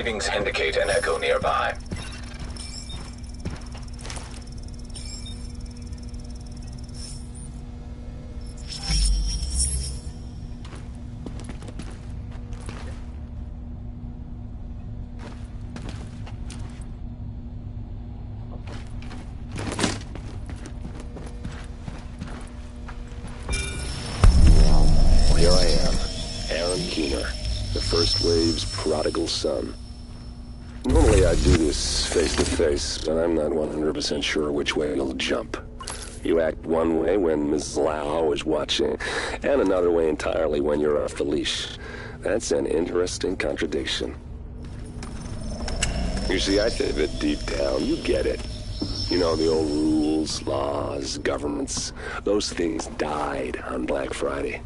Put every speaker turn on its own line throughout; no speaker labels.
Readings indicate an echo nearby.
First wave's prodigal son. Normally I do this face to face, but I'm not 100% sure which way you'll jump. You act one way when Ms. Lau is watching, and another way entirely when you're off the leash. That's an interesting contradiction. You see, I think that deep down, you get it. You know, the old rules, laws, governments, those things died on Black Friday.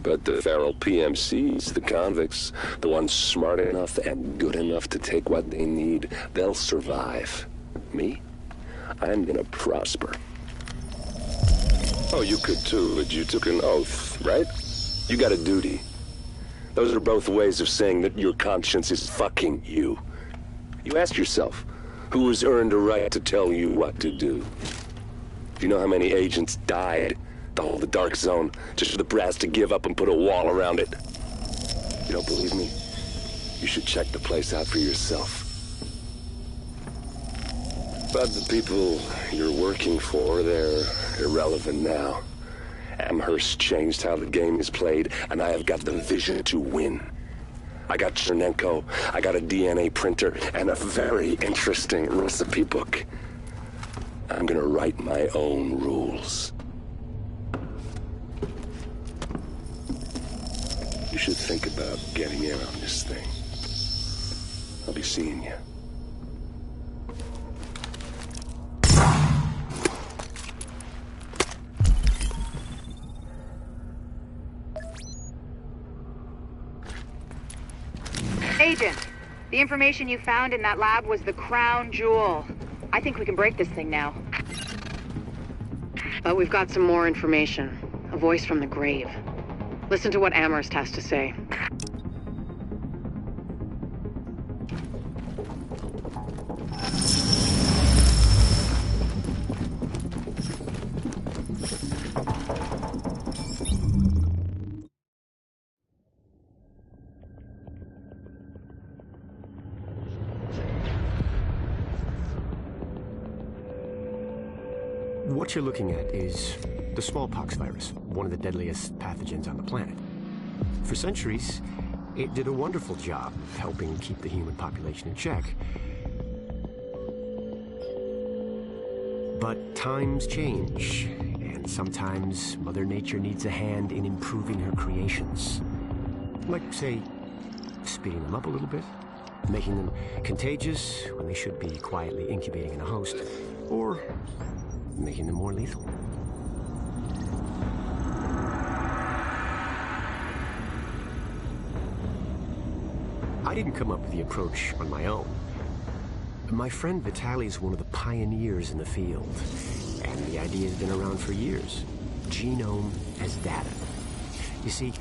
But the feral PMCs, the convicts, the ones smart enough and good enough to take what they need, they'll survive. Me? I'm gonna prosper. Oh, you could too, but you took an oath, right? You got a duty. Those are both ways of saying that your conscience is fucking you. You ask yourself, who has earned a right to tell you what to do? Do you know how many agents died to hold the Dark Zone, just for the brass to give up and put a wall around it? You don't believe me? You should check the place out for yourself. But the people you're working for, they're irrelevant now. Amherst changed how the game is played, and I have got the vision to win. I got Chernenko, I got a DNA printer, and a very interesting recipe book. I'm gonna write my own rules. You should think about getting in on this thing. I'll be seeing you.
Agent, the information you found in that lab was the crown jewel. I think we can break this thing now. But we've got some more information. A voice from the grave. Listen to what Amherst has to say.
What you're looking at is the smallpox virus, one of the deadliest pathogens on the planet. For centuries, it did a wonderful job helping keep the human population in check. But times change, and sometimes Mother Nature needs a hand in improving her creations. Like, say, speeding them up a little bit, making them contagious when they should be quietly incubating in a host, or making them more lethal. I didn't come up with the approach on my own. My friend Vitaly is one of the pioneers in the field, and the idea has been around for years. Genome as data. You see,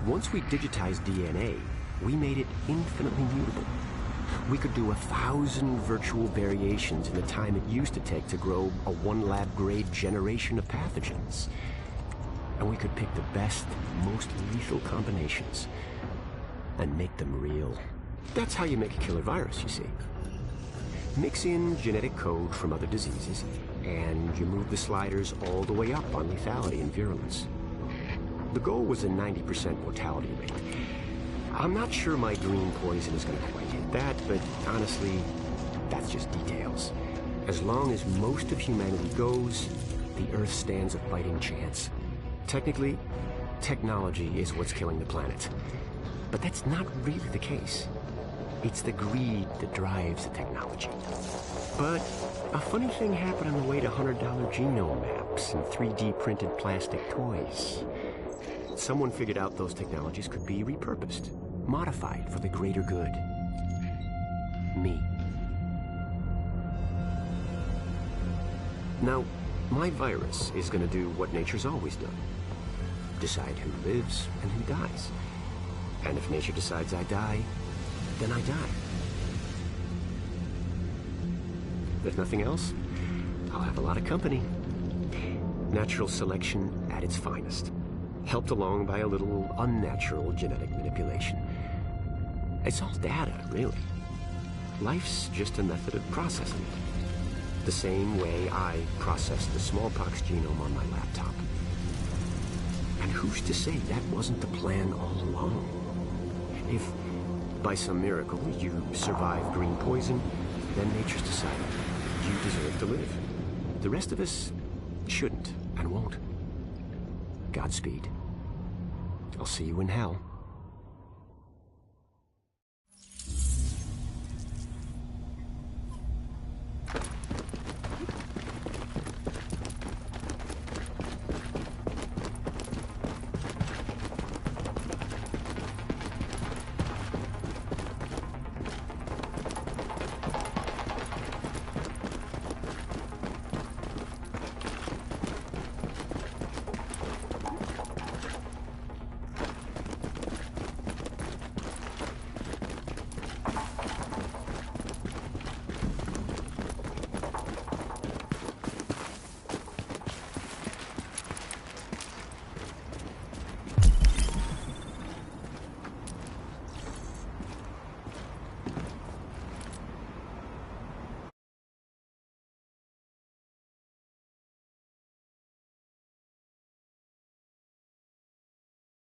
once we digitized DNA, we made it infinitely mutable. We could do 1,000 virtual variations in the time it used to take to grow a one lab-grade generation of pathogens. And we could pick the best, most lethal combinations and make them real. That's how you make a killer virus, you see. Mix in genetic code from other diseases, and you move the sliders all the way up on lethality and virulence. The goal was a 90% mortality rate. I'm not sure my green poison is going to quite hit that, but honestly, that's just details. As long as most of humanity goes, the Earth stands a fighting chance. Technically, technology is what's killing the planet. But that's not really the case. It's the greed that drives the technology. But a funny thing happened on the way to $100 genome maps and 3D printed plastic toys. Someone figured out those technologies could be repurposed, modified for the greater good. Me. Now, my virus is going to do what nature's always done. Decide who lives and who dies. And if nature decides I die, then I die. If nothing else, I'll have a lot of company. Natural selection at its finest, helped along by a little unnatural genetic manipulation. It's all data, really. Life's just a method of processing it. The same way I processed the smallpox genome on my laptop. And who's to say that wasn't the plan all along? If, by some miracle, you survive green poison, then nature's decided you deserve to live. The rest of us shouldn't and won't. Godspeed. I'll see you in hell.